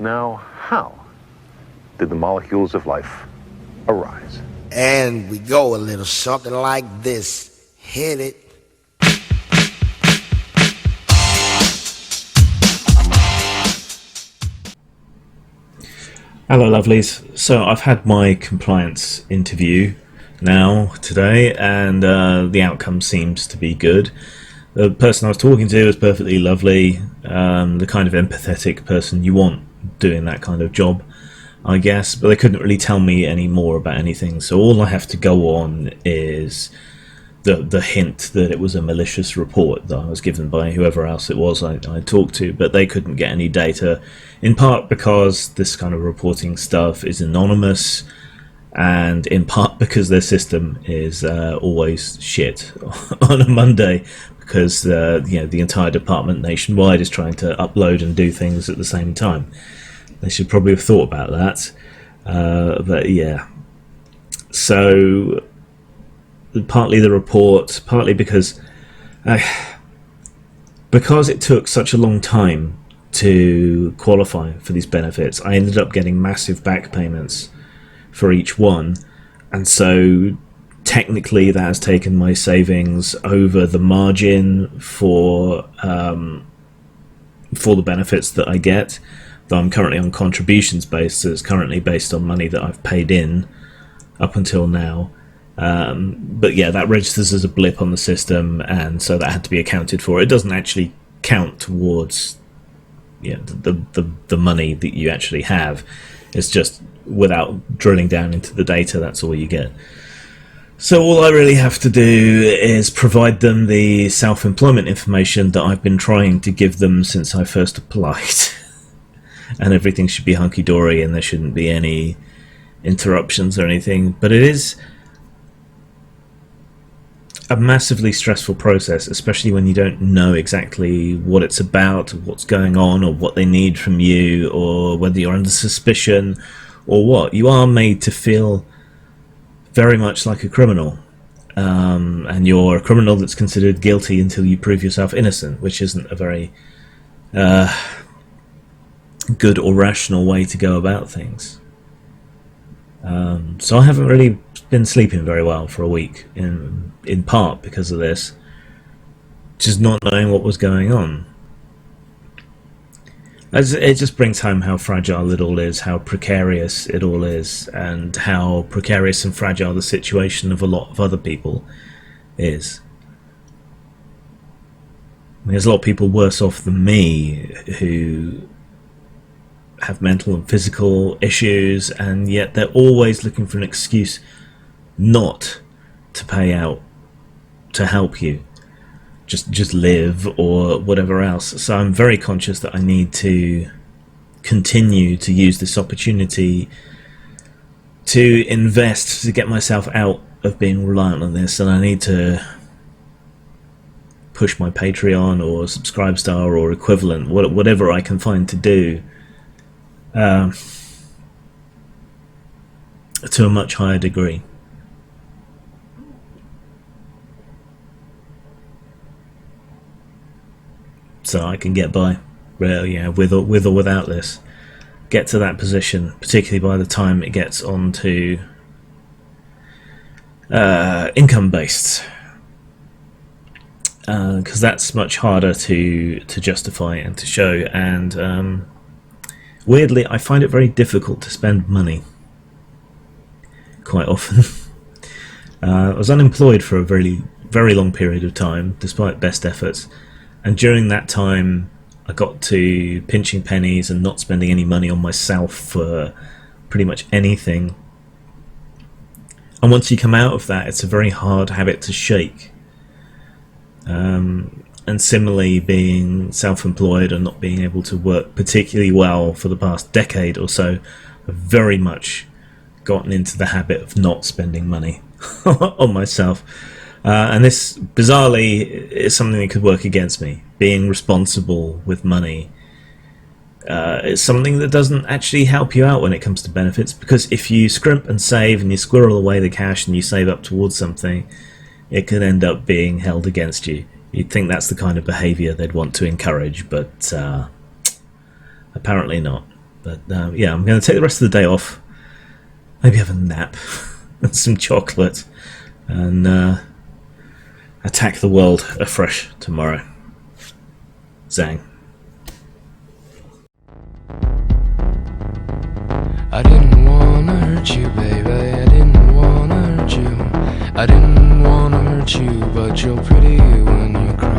Now, how did the molecules of life arise? And we go a little something like this. Hit it. Hello lovelies, so I've had my compliance interview now today, and the outcome seems to be good. The person I was talking to was perfectly lovely, the kind of empathetic person you want doing that kind of job, I guess, but they couldn't really tell me any more about anything, so all I have to go on is the hint that it was a malicious report that I was given by whoever else it was I talked to, but they couldn't get any data, in part because this kind of reporting stuff is anonymous, and in part because their system is always shit on a Monday, because the entire department nationwide is trying to upload and do things at the same time. They should probably have thought about that, but yeah. So partly the report, partly because it took such a long time to qualify for these benefits, I ended up getting massive back payments for each one, and so technically that has taken my savings over the margin for the benefits that I get, though I'm currently on contributions based, so it's currently based on money that I've paid in up until now. But yeah, that registers as a blip on the system, and so that had to be accounted for. It doesn't actually count towards the money that you actually have. It's just, without drilling down into the data, that's all you get. So all I really have to do is provide them the self-employment information that I've been trying to give them since I first applied. And everything should be hunky-dory, and there shouldn't be any interruptions or anything. But it is a massively stressful process, especially when you don't know exactly what it's about, what's going on, or what they need from you, or whether you're under suspicion or what. You are made to feel very much like a criminal, and you're a criminal that's considered guilty until you prove yourself innocent, which isn't a very good or rational way to go about things. So I haven't really been sleeping very well for a week, in part because of this, just not knowing what was going on. It just brings home how fragile it all is, how precarious it all is, and how precarious and fragile the situation of a lot of other people is. There's a lot of people worse off than me who have mental and physical issues, and yet they're always looking for an excuse not to pay out to help you, just live or whatever else. So I'm very conscious that I need to continue to use this opportunity to invest, to get myself out of being reliant on this, and I need to push my Patreon or Subscribestar or equivalent, whatever I can find to do, to a much higher degree. So I can get by, well, yeah, with or without this. Get to that position, particularly by the time it gets onto income-based, because that's much harder to justify and to show. And weirdly, I find it very difficult to spend money quite often. I was unemployed for a very, very long period of time, despite best efforts. And during that time, I got to pinching pennies and not spending any money on myself for pretty much anything. And once you come out of that, it's a very hard habit to shake. And similarly, being self-employed and not being able to work particularly well for the past decade or so, I've very much gotten into the habit of not spending money on myself. And this, bizarrely, is something that could work against me. Being responsible with money is something that doesn't actually help you out when it comes to benefits, because if you scrimp and save and you squirrel away the cash and you save up towards something, it can end up being held against you. You'd think that's the kind of behaviour they'd want to encourage, but apparently not. But yeah, I'm going to take the rest of the day off. Maybe have a nap and some chocolate, and attack the world afresh tomorrow. Zang. I didn't wanna hurt you, baby. I didn't wanna hurt you. I didn't wanna hurt you, but you're pretty when you cry.